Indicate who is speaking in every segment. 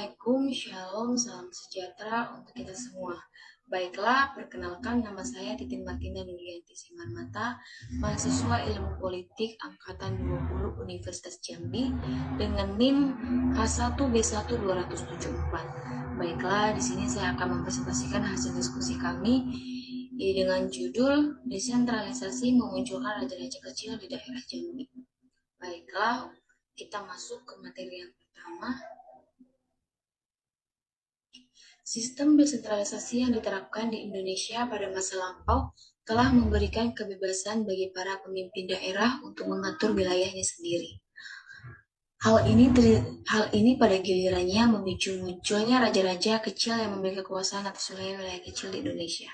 Speaker 1: Assalamualaikum, Shalom, salam sejahtera untuk kita semua. Baiklah, perkenalkan nama saya Titin Martina Nulianti Simanmata, mahasiswa Ilmu Politik Angkatan 20 Universitas Jambi dengan NIM H1B1 274. Baiklah, di sini saya akan mempresentasikan hasil diskusi kami dengan judul Desentralisasi Memunculkan Raja-Raja Kecil di Daerah Jambi. Baiklah, kita masuk ke materi yang pertama. Sistem desentralisasi yang diterapkan di Indonesia pada masa lampau telah memberikan kebebasan bagi para pemimpin daerah untuk mengatur wilayahnya sendiri. Hal ini pada gilirannya memicu munculnya raja-raja kecil yang memiliki kekuasaan atas wilayah-wilayah kecil di Indonesia.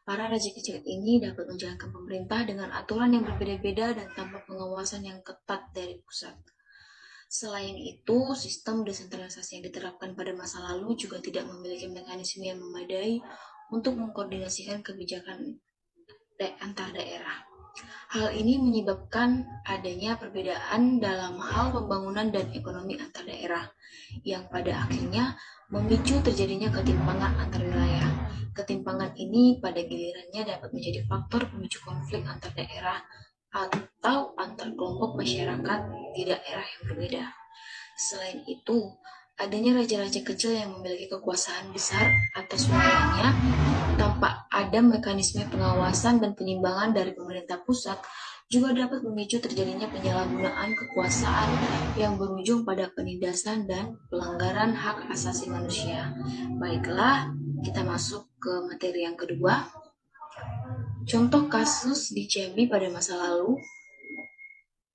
Speaker 1: Para raja kecil ini dapat menjalankan pemerintah dengan aturan yang berbeda-beda dan tanpa pengawasan yang ketat dari pusat. Selain itu, sistem desentralisasi yang diterapkan pada masa lalu juga tidak memiliki mekanisme yang memadai untuk mengkoordinasikan kebijakan antar daerah. Hal ini menyebabkan adanya perbedaan dalam hal pembangunan dan ekonomi antar daerah, yang pada akhirnya memicu terjadinya ketimpangan antar wilayah. Ketimpangan ini pada gilirannya dapat menjadi faktor pemicu konflik antar daerah atau antar kelompok masyarakat di daerah yang berbeda. Selain itu, adanya raja-raja kecil yang memiliki kekuasaan besar atas wilayahnya tanpa ada mekanisme pengawasan dan penyimbangan dari pemerintah pusat juga dapat memicu terjadinya penyalahgunaan kekuasaan yang berujung pada penindasan dan pelanggaran hak asasi manusia. Baiklah, kita masuk ke materi yang kedua. Contoh kasus di Jambi pada masa lalu,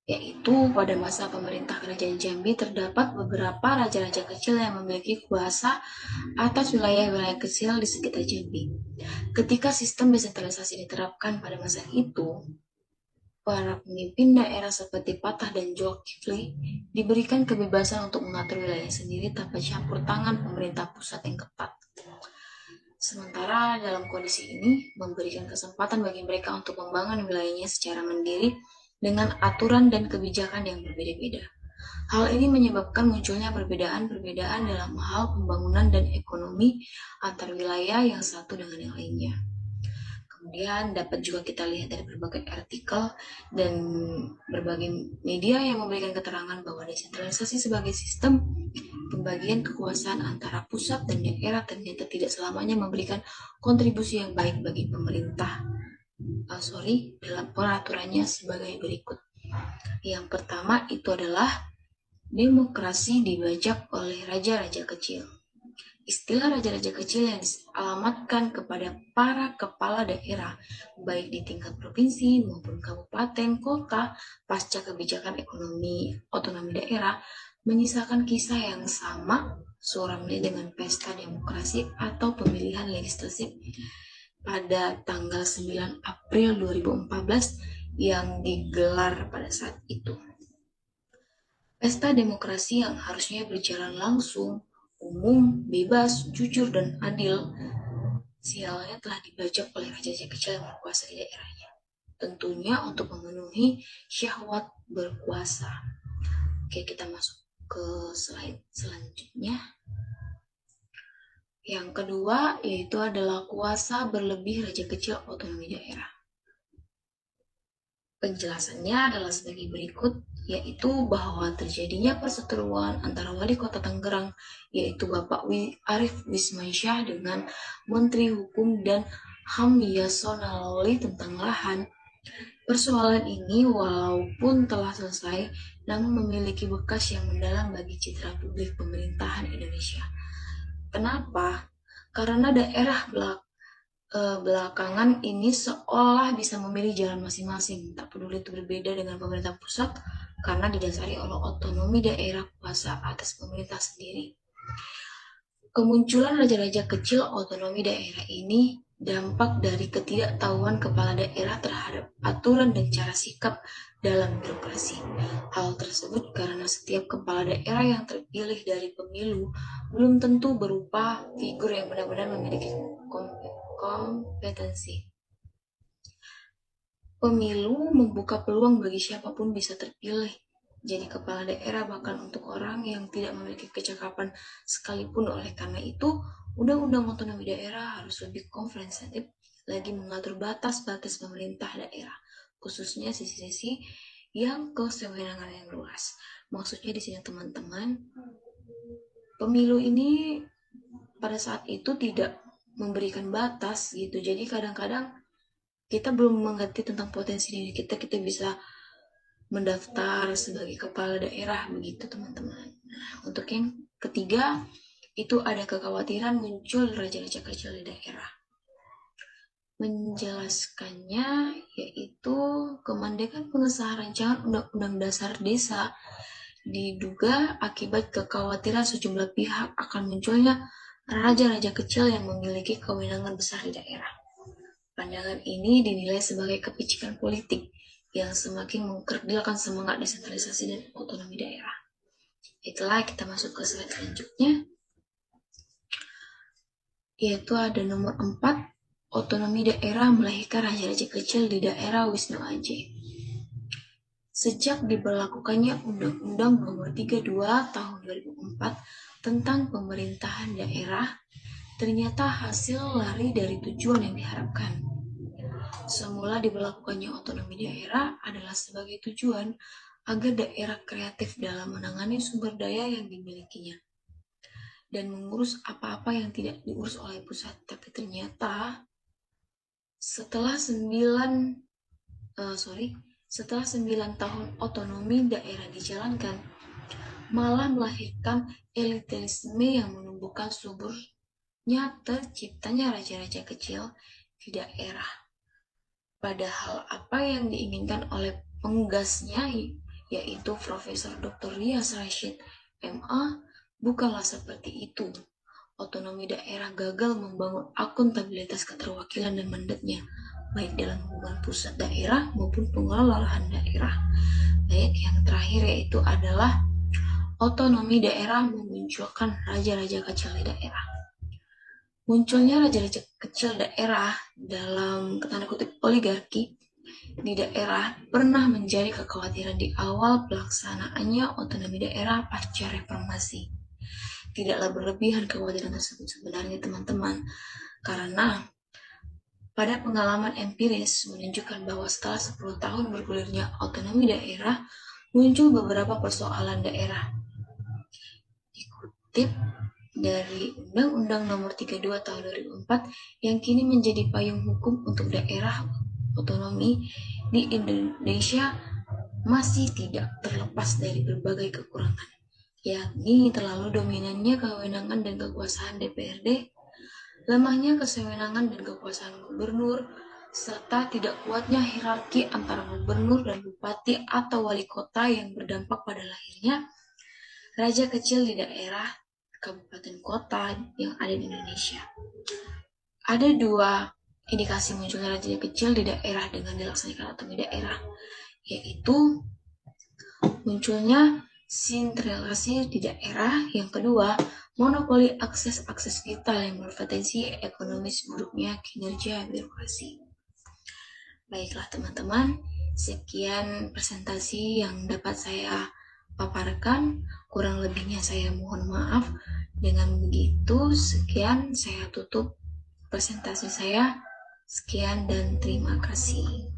Speaker 1: yaitu pada masa pemerintah Kerajaan Jambi terdapat beberapa raja-raja kecil yang memiliki kuasa atas wilayah-wilayah kecil di sekitar Jambi. Ketika sistem desentralisasi diterapkan pada masa itu, para pemimpin daerah seperti Patah dan Zulkifli diberikan kebebasan untuk mengatur wilayah sendiri tanpa campur tangan pemerintah pusat yang ketat. Sementara dalam kondisi ini memberikan kesempatan bagi mereka untuk membangun wilayahnya secara mandiri dengan aturan dan kebijakan yang berbeda-beda. Hal ini menyebabkan munculnya perbedaan-perbedaan dalam hal pembangunan dan ekonomi antar wilayah yang satu dengan yang lainnya. Kemudian dapat juga kita lihat dari berbagai artikel dan berbagai media yang memberikan keterangan bahwa desentralisasi sebagai sistem pembagian kekuasaan antara pusat dan daerah ternyata tidak selamanya memberikan kontribusi yang baik bagi pemerintah. Dalam peraturannya sebagai berikut. Yang pertama itu adalah demokrasi dibajak oleh raja-raja kecil. Istilah raja-raja kecil yang dialamatkan kepada para kepala daerah, baik di tingkat provinsi maupun kabupaten, kota, pasca kebijakan ekonomi otonomi daerah, menyisakan kisah yang sama suramnya dengan pesta demokrasi atau pemilihan legislatif pada tanggal 9 April 2014 yang digelar pada saat itu. Pesta demokrasi yang harusnya berjalan langsung, umum, bebas, jujur, dan adil, sialnya telah dibajak oleh raja-raja kecil yang berkuasa di daerahnya. Tentunya untuk memenuhi syahwat berkuasa. Oke, kita masuk ke slide selanjutnya. Yang kedua yaitu adalah kuasa berlebih raja kecil otonomi daerah. Penjelasannya adalah sebagai berikut, yaitu bahwa terjadinya perseteruan antara Wali Kota Tangerang, yaitu Bapak Arief Wismansyah dengan Menteri Hukum dan HAM Yasona Lawli tentang lahan. Persoalan ini walaupun telah selesai, namun memiliki bekas yang mendalam bagi citra publik pemerintahan Indonesia. Kenapa? Karena daerah belakangan ini seolah bisa memilih jalan masing-masing, tak peduli itu berbeda dengan pemerintah pusat karena didasari oleh otonomi daerah kuasa atas pemerintah sendiri. Kemunculan raja-raja kecil otonomi daerah ini dampak dari ketidaktahuan kepala daerah terhadap aturan dan cara sikap dalam birokrasi. Hal tersebut karena setiap kepala daerah yang terpilih dari pemilu belum tentu berupa figur yang benar-benar memiliki kompetensi. Pemilu membuka peluang bagi siapapun bisa terpilih, jadi kepala daerah bahkan untuk orang yang tidak memiliki kecakapan sekalipun. Oleh karena itu, Undang-Undang Otonomi Daerah harus lebih komprehensif lagi mengatur batas-batas pemerintah daerah, khususnya sisi-sisi yang kewenangan yang luas. Maksudnya di sini teman-teman, pemilu ini pada saat itu tidak memberikan batas gitu. Jadi kadang-kadang kita belum mengerti tentang potensi diri kita bisa mendaftar sebagai kepala daerah begitu teman-teman. Nah, untuk yang ketiga itu ada kekhawatiran muncul raja-raja kecil di daerah. Menjelaskannya yaitu kemandekan pengesahan rancangan Undang-Undang Dasar Desa diduga akibat kekhawatiran sejumlah pihak akan munculnya raja-raja kecil yang memiliki kewenangan besar di daerah. Pandangan ini dinilai sebagai kepicikan politik yang semakin mengkerdilkan semangat desentralisasi dan otonomi daerah. Itulah kita masuk ke slide selanjutnya, yaitu ada nomor 4, otonomi daerah melahirkan raja-raja kecil di daerah Wisnu Aji. Sejak diberlakukannya Undang-Undang Nomor 32 Tahun 2004 tentang pemerintahan daerah, ternyata hasil lari dari tujuan yang diharapkan. Semula diberlakukannya otonomi daerah adalah sebagai tujuan agar daerah kreatif dalam menangani sumber daya yang dimilikinya dan mengurus apa-apa yang tidak diurus oleh pusat. Tapi ternyata setelah 9 tahun otonomi daerah dijalankan, malah melahirkan eliteisme yang menumbuhkan suburnya terciptanya raja-raja kecil di daerah. Padahal apa yang diinginkan oleh penggasnya, yaitu Profesor Dr. Rias Rashid MA, bukanlah seperti itu. Otonomi daerah gagal membangun akuntabilitas keterwakilan dan mandatnya, baik dalam hubungan pusat daerah maupun pengelola lahan daerah. Baik yang terakhir yaitu adalah otonomi daerah memunculkan raja-raja kecil di daerah. Munculnya raja-raja kecil daerah dalam tanda kutip oligarki di daerah pernah menjadi kekhawatiran di awal pelaksanaannya otonomi daerah pasca reformasi. Tidaklah berlebihan kekhawatiran tersebut sebenarnya teman-teman, karena pada pengalaman empiris menunjukkan bahwa setelah 10 tahun bergulirnya otonomi daerah, muncul beberapa persoalan daerah. Dikutip dari Undang-Undang Nomor 32 Tahun 2004 yang kini menjadi payung hukum untuk daerah otonomi di Indonesia, masih tidak terlepas dari berbagai kekurangan, yakni terlalu dominannya kewenangan dan kekuasaan DPRD, lemahnya kewenangan dan kekuasaan gubernur, serta tidak kuatnya hierarki antara gubernur dan bupati atau wali kota yang berdampak pada lahirnya raja kecil di daerah kabupaten kota yang ada di Indonesia. Ada 2 indikasi munculnya raja kecil di daerah dengan dilaksanakan otonomi daerah, yaitu munculnya sentralisasi di daerah. Yang kedua, monopoli akses vital yang berpotensi ekonomis buruknya kinerja birokrasi. Baiklah teman-teman, sekian presentasi yang dapat saya paparkan. Kurang lebihnya saya mohon maaf. Dengan begitu, sekian saya tutup presentasi saya. Sekian dan terima kasih.